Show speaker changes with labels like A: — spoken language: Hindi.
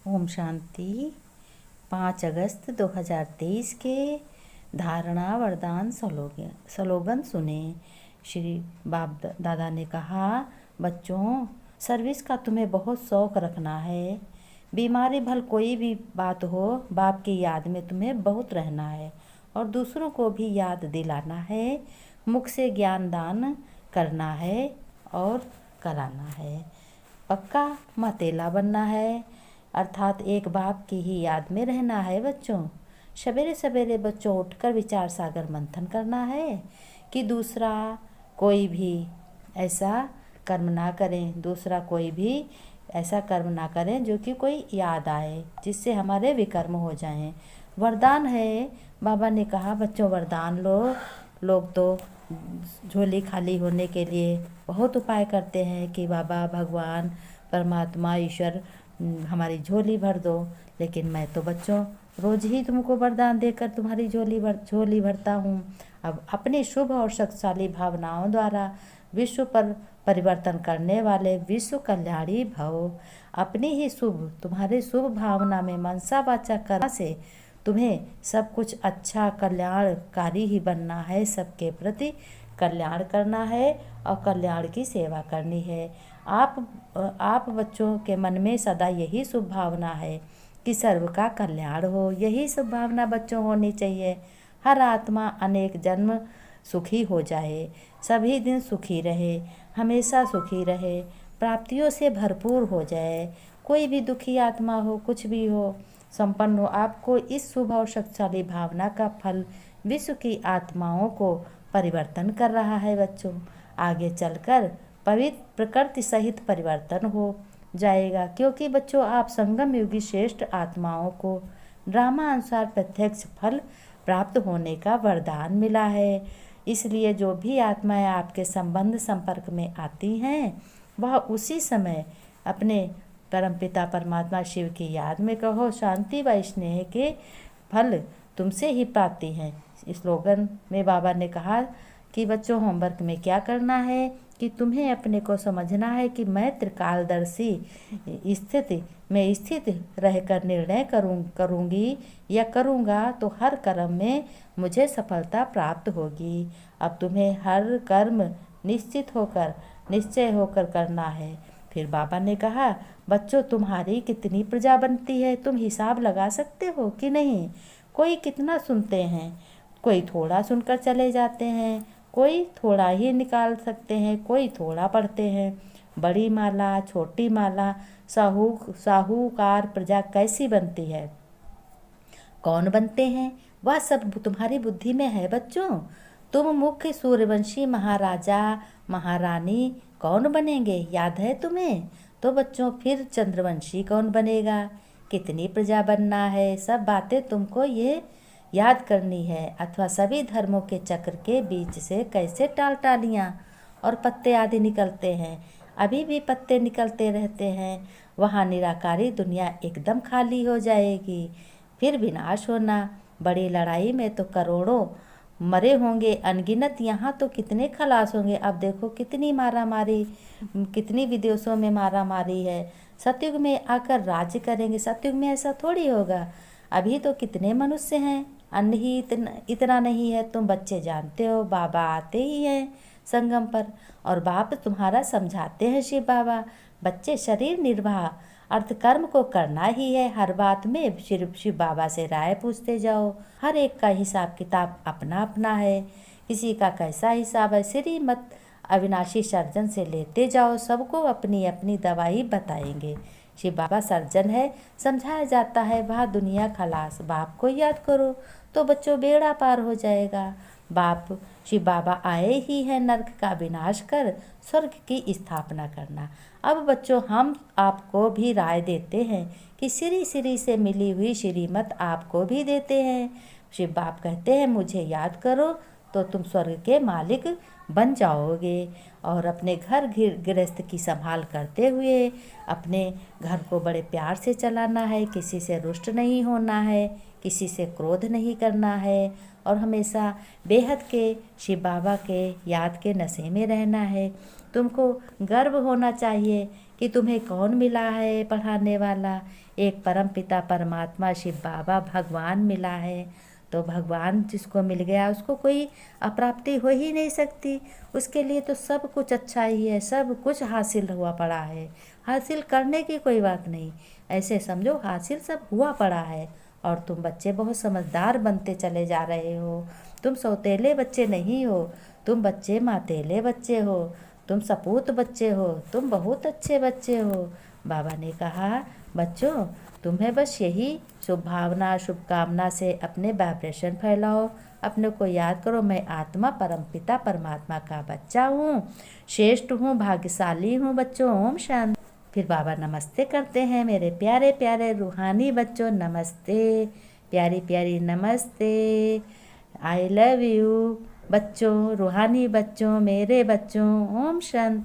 A: ओम शांति। 5 अगस्त 2023 के धारणा वरदान स्लोगन सुने। श्री बाप दादा ने कहा, बच्चों, सर्विस का तुम्हें बहुत शौक रखना है। बीमारी भल कोई भी बात हो, बाप की याद में तुम्हें बहुत रहना है और दूसरों को भी याद दिलाना है। मुख से ज्ञान दान करना है और कराना है। पक्का mateला बनना है, अर्थात एक बाप की ही याद में रहना है। बच्चों, सवेरे सवेरे बच्चों उठकर विचार सागर मंथन करना है कि दूसरा कोई भी ऐसा कर्म ना करें, दूसरा कोई भी ऐसा कर्म ना करें जो कि कोई याद आए, जिससे हमारे विकर्म हो जाएं। वरदान है, बाबा ने कहा बच्चों वरदान लो। लोग तो झोली खाली होने के लिए बहुत उपाय करते हैं कि बाबा, भगवान, परमात्मा, ईश्वर हमारी झोली भर दो। लेकिन मैं तो बच्चों रोज़ ही तुमको वरदान देकर तुम्हारी झोली भरता हूँ। अब अपनी शुभ और शक्तिशाली भावनाओं द्वारा विश्व पर परिवर्तन करने वाले विश्व कल्याणी भव। अपनी ही तुम्हारे शुभ भावना में मनसा वाचा कर्म से तुम्हें सब कुछ अच्छा कल्याणकारी ही बनना है। सबके प्रति कल्याण करना है और कल्याण की सेवा करनी है। आप बच्चों के मन में सदा यही शुभ भावना है कि सर्व का कल्याण हो। यही शुभ भावना बच्चों होनी चाहिए। हर आत्मा अनेक जन्म सुखी हो जाए, सभी दिन सुखी रहे, हमेशा सुखी रहे, प्राप्तियों से भरपूर हो जाए। कोई भी दुखी आत्मा हो, कुछ भी हो, संपन्न हो, आपको इस शुभ और शक्तिशाली भावना का फल विश्व की आत्माओं को परिवर्तन कर रहा है। बच्चों, आगे चलकर पवित्र प्रकृति सहित परिवर्तन हो जाएगा, क्योंकि बच्चों आप संगम युगी श्रेष्ठ आत्माओं को ड्रामा अनुसार प्रत्यक्ष फल प्राप्त होने का वरदान मिला है। इसलिए जो भी आत्माएं आपके संपर्क में आती हैं, वह उसी समय अपने परमपिता परमात्मा शिव की याद में कहो, शांति व स्नेह के फल तुमसे ही पाती हैं। इस स्लोगन में बाबा ने कहा कि बच्चों होमवर्क में क्या करना है कि तुम्हें अपने को समझना है कि मैं त्रिकालदर्शी स्थिति में स्थित रहकर निर्णय करूँगी या करूँगा तो हर कर्म में मुझे सफलता प्राप्त होगी। अब तुम्हें हर कर्म निश्चय होकर करना है। फिर बाबा ने कहा, बच्चों तुम्हारी कितनी प्रजा बनती है, तुम हिसाब लगा सकते हो कि नहीं? कोई कितना सुनते हैं, कोई थोड़ा सुनकर चले जाते हैं, कोई थोड़ा ही निकाल सकते हैं, कोई थोड़ा पढ़ते हैं। बड़ी माला, छोटी माला, साहूकार प्रजा कैसी बनती है, कौन बनते हैं, वह सब तुम्हारी बुद्धि में है। बच्चों, तुम मुख्य सूर्यवंशी महाराजा महारानी कौन बनेंगे, याद है तुम्हें? तो बच्चों फिर चंद्रवंशी कौन बनेगा, कितनी प्रजा बनना है, सब बातें तुमको ये याद करनी है। अथवा सभी धर्मों के चक्र के बीच से कैसे टालियाँ और पत्ते आदि निकलते हैं, अभी भी पत्ते निकलते रहते हैं। वहाँ निराकारी दुनिया एकदम खाली हो जाएगी, फिर विनाश होना। बड़ी लड़ाई में तो करोड़ों मरे होंगे अनगिनत, यहाँ तो कितने खलास होंगे। अब देखो कितनी मारामारी, कितनी विदेशों में मारामारी है। सतयुग में आकर राज्य करेंगे, सतयुग में ऐसा थोड़ी होगा। अभी तो कितने मनुष्य हैं, अन्न ही इतना नहीं है। तुम बच्चे जानते हो, बाबा आते ही हैं संगम पर और बाप तुम्हारा समझाते हैं शिव बाबा। बच्चे शरीर निर्वाह अर्थ कर्म को करना ही है। हर बात में शिव बाबा से राय पूछते जाओ। हर एक का हिसाब किताब अपना अपना है, किसी का कैसा हिसाब है श्रीमत अविनाशी सर्जन से लेते जाओ। सबको अपनी अपनी दवाई बताएंगे। शिव बाबा सर्जन है, समझाया जाता है, वह दुनिया खलास। बाप को याद करो तो बच्चों बेड़ा पार हो जाएगा। बाप शिव बाबा आए ही हैं नरक का विनाश कर स्वर्ग की स्थापना करना। अब बच्चों हम आपको भी राय देते हैं कि श्री से मिली हुई श्रीमत आपको भी देते हैं। शिव बाप कहते हैं मुझे याद करो तो तुम स्वर्ग के मालिक बन जाओगे। और अपने घर गृहस्थ की संभाल करते हुए अपने घर को बड़े प्यार से चलाना है, किसी से रुष्ट नहीं होना है, किसी से क्रोध नहीं करना है और हमेशा बेहद के शिव बाबा के याद के नशे में रहना है। तुमको गर्व होना चाहिए कि तुम्हें कौन मिला है पढ़ाने वाला? एक परम पिता परमात्मा शिव बाबा भगवान मिला है। तो भगवान जिसको मिल गया उसको कोई अप्राप्ति हो ही नहीं सकती। उसके लिए तो सब कुछ अच्छा ही है, सब कुछ हासिल हुआ पड़ा है, हासिल करने की कोई बात नहीं। ऐसे समझो हासिल सब हुआ पड़ा है। और तुम बच्चे बहुत समझदार बनते चले जा रहे हो। तुम सौतेले बच्चे नहीं हो, तुम बच्चे मातेले बच्चे हो, तुम सपूत बच्चे हो, तुम बहुत अच्छे बच्चे हो। बाबा ने कहा बच्चों तुम्हें बस यही शुभ भावना शुभकामना से अपने वाइब्रेशन फैलाओ, अपने को याद करो मैं आत्मा परमपिता परमात्मा का बच्चा हूँ, श्रेष्ठ हूँ, भाग्यशाली हूँ बच्चों। ओम शांति। फिर बाबा नमस्ते करते हैं, मेरे प्यारे प्यारे रूहानी बच्चों नमस्ते, प्यारी प्यारी नमस्ते, आई लव यू बच्चों, रूहानी बच्चों, मेरे बच्चों। ओम शांति।